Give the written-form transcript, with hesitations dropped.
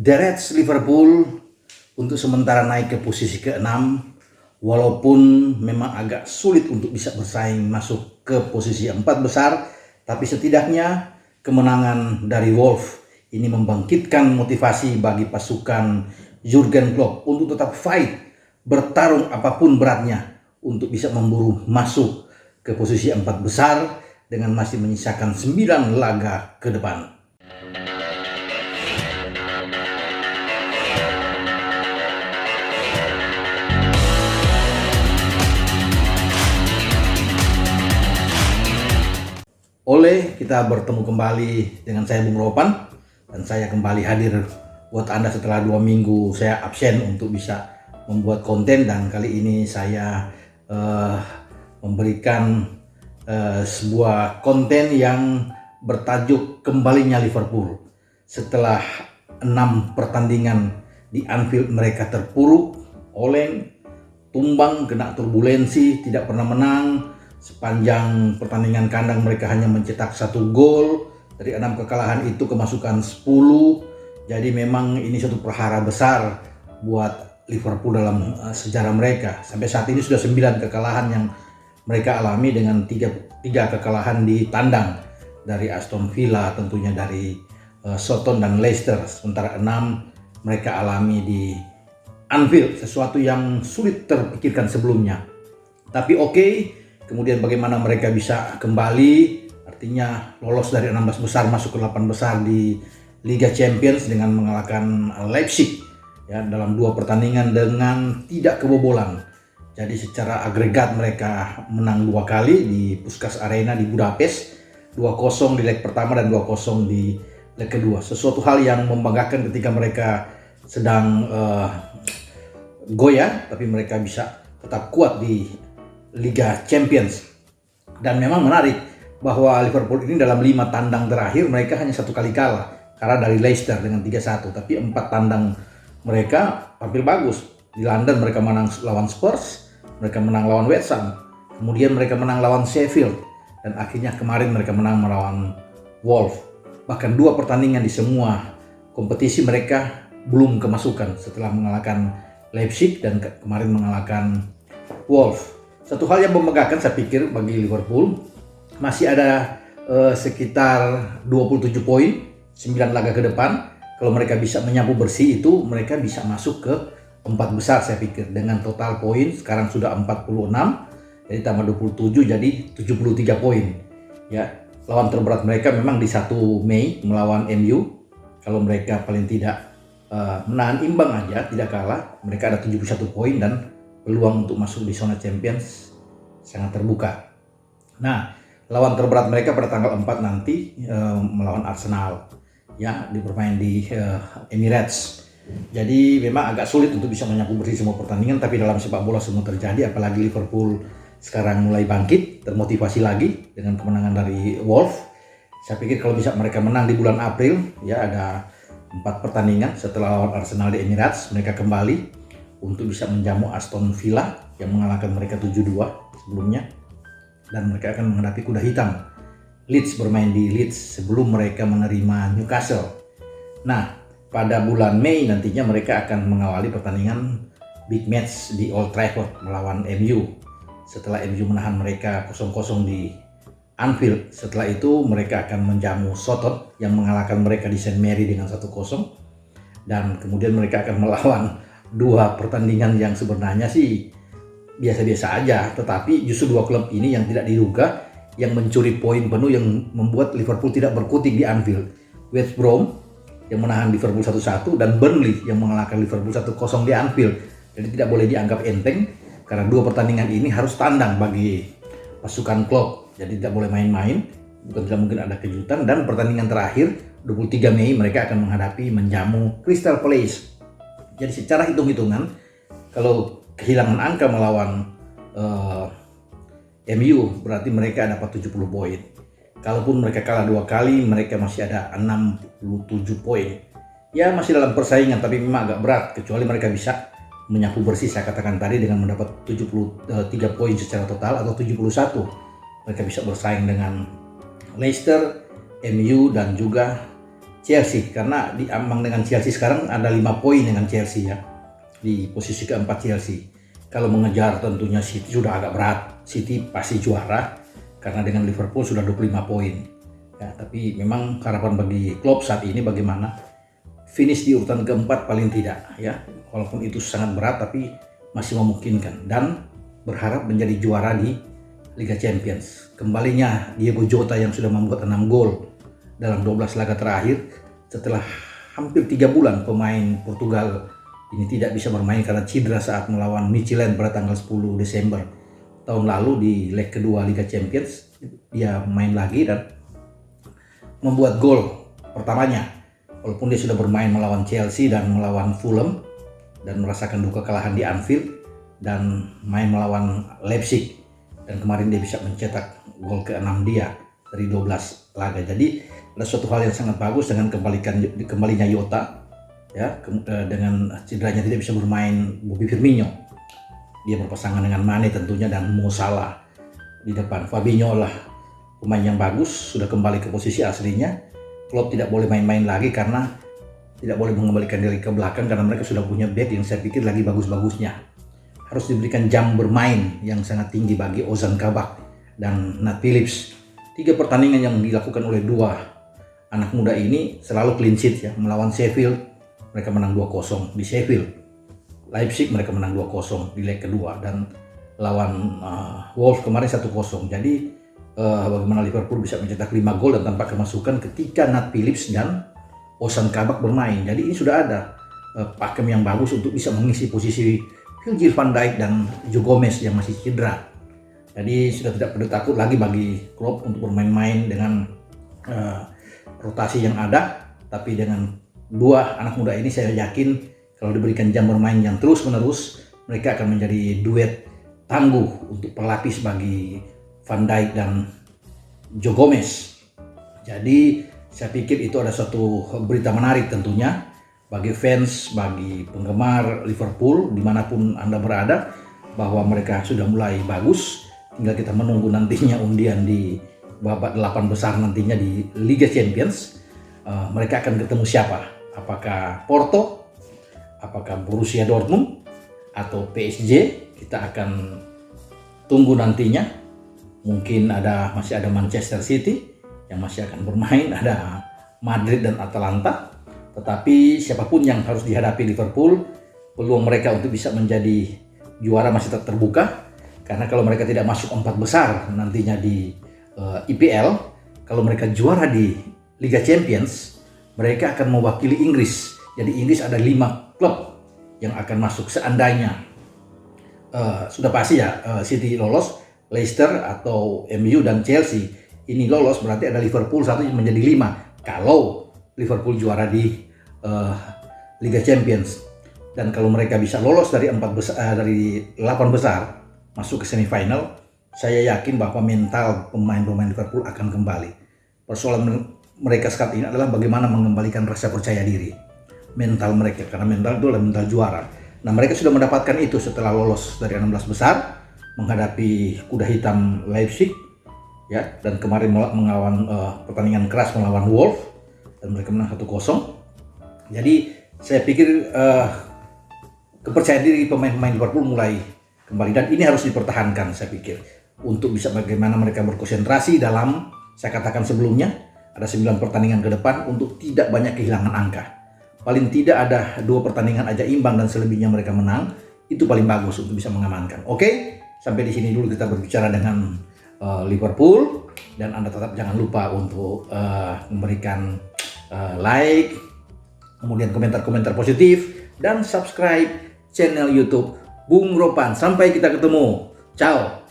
The Reds Liverpool untuk sementara naik ke posisi ke-6, walaupun memang agak sulit untuk bisa bersaing masuk ke posisi 4 besar, tapi setidaknya kemenangan dari Wolves ini membangkitkan motivasi bagi pasukan Jurgen Klopp untuk tetap fight, bertarung apapun beratnya untuk bisa memburu masuk ke posisi 4 besar dengan masih menyisakan 9 laga ke depan. Kita bertemu kembali dengan saya Bung Ropan, dan saya kembali hadir buat Anda setelah 2 minggu saya absen untuk bisa membuat konten. Dan kali ini saya memberikan sebuah konten yang bertajuk kembalinya Liverpool. Setelah 6 pertandingan di Anfield mereka terpuruk, oleng, tumbang, kena turbulensi, tidak pernah menang. Sepanjang pertandingan kandang mereka hanya mencetak 1 gol. Dari 6 kekalahan itu kemasukan 10. Jadi memang ini suatu perhara besar buat Liverpool dalam sejarah mereka. Sampai saat ini sudah 9 kekalahan yang mereka alami, dengan 3 kekalahan di tandang dari Aston Villa, tentunya dari Southampton dan Leicester. Sementara 6 mereka alami di Anfield, sesuatu yang sulit terpikirkan sebelumnya. Tapi kemudian bagaimana mereka bisa kembali, artinya lolos dari 16 besar masuk ke 8 besar di Liga Champions dengan mengalahkan Leipzig ya, dalam 2 pertandingan dengan tidak kebobolan. Jadi secara agregat mereka menang 2 kali di Puskás Arena di Budapest, 2-0 di leg pertama dan 2-0 di leg kedua. Sesuatu hal yang membanggakan ketika mereka sedang goyah, tapi mereka bisa tetap kuat di Liga Champions. Dan memang menarik bahwa Liverpool ini dalam 5 tandang terakhir mereka hanya 1 kali kalah, karena dari Leicester dengan 3-1. Tapi 4 tandang mereka tampil bagus. Di London mereka menang lawan Spurs, mereka menang lawan West Ham, kemudian mereka menang lawan Sheffield, dan akhirnya kemarin mereka menang melawan Wolves. Bahkan 2 pertandingan di semua kompetisi mereka belum kemasukan setelah mengalahkan Leipzig dan kemarin mengalahkan Wolves. Satu hal yang membanggakan saya pikir bagi Liverpool, masih ada sekitar 27 poin, 9 laga ke depan. Kalau mereka bisa menyapu bersih itu, mereka bisa masuk ke 4 besar saya pikir. Dengan total poin sekarang sudah 46, jadi tambah 27 jadi 73 poin. Ya, lawan terberat mereka memang di 1 Mei melawan MU. Kalau mereka paling tidak menahan imbang aja, tidak kalah, mereka ada 71 poin dan peluang untuk masuk di zona Champions sangat terbuka. Nah, lawan terberat mereka pada tanggal 4 nanti melawan Arsenal, ya, bermain di Emirates. Jadi memang agak sulit untuk bisa menyapu bersih semua pertandingan, tapi dalam sepak bola semua terjadi. Apalagi Liverpool sekarang mulai bangkit, termotivasi lagi dengan kemenangan dari Wolves. Saya pikir kalau bisa mereka menang di bulan April, ya, ada 4 pertandingan setelah lawan Arsenal di Emirates, mereka kembali untuk bisa menjamu Aston Villa yang mengalahkan mereka 7-2 sebelumnya, dan mereka akan menghadapi kuda hitam Leeds, bermain di Leeds sebelum mereka menerima Newcastle. Nah, pada bulan Mei nantinya mereka akan mengawali pertandingan big match di Old Trafford melawan MU. Setelah MU menahan mereka 0-0 di Anfield, setelah itu mereka akan menjamu Southampton yang mengalahkan mereka di St Mary dengan 1-0, dan kemudian mereka akan melawan 2 pertandingan yang sebenarnya sih biasa-biasa aja, tetapi justru 2 klub ini yang tidak diduga yang mencuri poin penuh yang membuat Liverpool tidak berkutik di Anfield. West Brom yang menahan Liverpool 1-1 dan Burnley yang mengalahkan Liverpool 1-0 di Anfield. Jadi tidak boleh dianggap enteng, karena 2 pertandingan ini harus tandang bagi pasukan Klopp. Jadi tidak boleh main-main, bukan tidak mungkin ada kejutan. Dan pertandingan terakhir 23 Mei mereka akan menjamu Crystal Palace. Jadi secara hitung-hitungan, kalau kehilangan angka melawan MU berarti mereka dapat 70 poin. Kalaupun mereka kalah 2 kali, mereka masih ada 67 poin. Ya, masih dalam persaingan, tapi memang agak berat, kecuali mereka bisa menyapu bersih saya katakan tadi dengan mendapat 73 poin secara total atau 71. Mereka bisa bersaing dengan Leicester, MU dan juga Chelsea, karena diambang dengan Chelsea sekarang ada 5 poin dengan Chelsea ya, di posisi keempat Chelsea. Kalau mengejar tentunya City sudah agak berat. City pasti juara karena dengan Liverpool sudah 25 poin ya, tapi memang harapan bagi klub saat ini bagaimana finish di urutan keempat paling tidak ya, walaupun itu sangat berat tapi masih memungkinkan, dan berharap menjadi juara di Liga Champions. Kembalinya Diego Jota yang sudah membuat 6 gol dalam 12 laga terakhir setelah hampir 3 bulan pemain Portugal ini tidak bisa bermain karena cedera saat melawan Midtjylland pada tanggal 10 Desember tahun lalu di leg kedua Liga Champions. Dia main lagi dan membuat gol pertamanya walaupun dia sudah bermain melawan Chelsea dan melawan Fulham dan merasakan duka kekalahan di Anfield dan main melawan Leipzig, dan kemarin dia bisa mencetak gol ke-6 dia dari 12 laga. Jadi ada suatu hal yang sangat bagus dengan kembalinya Jota ya, dengan cederanya tidak bisa bermain Bobby Firmino. Dia berpasangan dengan Mane tentunya dan Mo Salah di depan. Fabinho lah pemain yang bagus, sudah kembali ke posisi aslinya. Klopp tidak boleh main-main lagi karena tidak boleh mengembalikan diri ke belakang karena mereka sudah punya back yang saya pikir lagi bagus-bagusnya. Harus diberikan jam bermain yang sangat tinggi bagi Ozan Kabak dan Nat Phillips. 3 pertandingan yang dilakukan oleh 2 anak muda ini selalu clean sheet ya. Melawan Sheffield mereka menang 2-0 di Sheffield. Leipzig mereka menang 2-0 di leg kedua, dan lawan Wolves kemarin 1-0. Jadi bagaimana Liverpool bisa mencetak 5 gol dan tanpa kemasukan ketika Nat Phillips dan Ozan Kabak bermain. Jadi ini sudah ada pakem yang bagus untuk bisa mengisi posisi Virgil van Dijk dan Joe Gomez yang masih cedera. Jadi sudah tidak perlu takut lagi bagi Klopp untuk bermain-main dengan rotasi yang ada, tapi dengan 2 anak muda ini saya yakin kalau diberikan jam bermain yang terus-menerus mereka akan menjadi duet tangguh untuk pelapis bagi Van Dijk dan Joe Gomez. Jadi saya pikir itu ada suatu berita menarik tentunya bagi fans, bagi penggemar Liverpool dimanapun Anda berada, bahwa mereka sudah mulai bagus. Tinggal kita menunggu nantinya undian di babak 8 besar nantinya di Liga Champions. Mereka akan ketemu siapa? Apakah Porto? Apakah Borussia Dortmund? Atau PSG? Kita akan tunggu nantinya. Mungkin masih ada Manchester City yang masih akan bermain, ada Madrid dan Atalanta. Tetapi siapapun yang harus dihadapi Liverpool, peluang mereka untuk bisa menjadi juara masih tetap terbuka. Karena kalau mereka tidak masuk 4 besar nantinya di IPL, kalau mereka juara di Liga Champions, mereka akan mewakili Inggris. Jadi Inggris ada 5 klub yang akan masuk seandainya sudah pasti ya City lolos, Leicester atau MU dan Chelsea ini lolos, berarti ada Liverpool satu yang menjadi 5 kalau Liverpool juara di Liga Champions. Dan kalau mereka bisa lolos dari 8 besar masuk ke semifinal, saya yakin bahwa mental pemain-pemain Liverpool akan kembali. Persoalan mereka saat ini adalah bagaimana mengembalikan rasa percaya diri mental mereka, karena mental itu adalah mental juara. Nah, mereka sudah mendapatkan itu setelah lolos dari 16 besar menghadapi kuda hitam Leipzig ya, dan kemarin melawan pertandingan keras melawan Wolves dan mereka menang 1-0. Jadi saya pikir kepercayaan diri pemain-pemain Liverpool mulai kembali, dan ini harus dipertahankan saya pikir untuk bisa bagaimana mereka berkonsentrasi dalam, saya katakan sebelumnya, ada 9 pertandingan ke depan untuk tidak banyak kehilangan angka. Paling tidak ada 2 pertandingan aja imbang dan selebihnya mereka menang, itu paling bagus untuk bisa mengamankan. Oke, sampai di sini dulu kita berbicara dengan Liverpool, dan Anda tetap jangan lupa untuk memberikan like, kemudian komentar-komentar positif, dan subscribe channel YouTube Bung Ropan. Sampai kita ketemu. Ciao.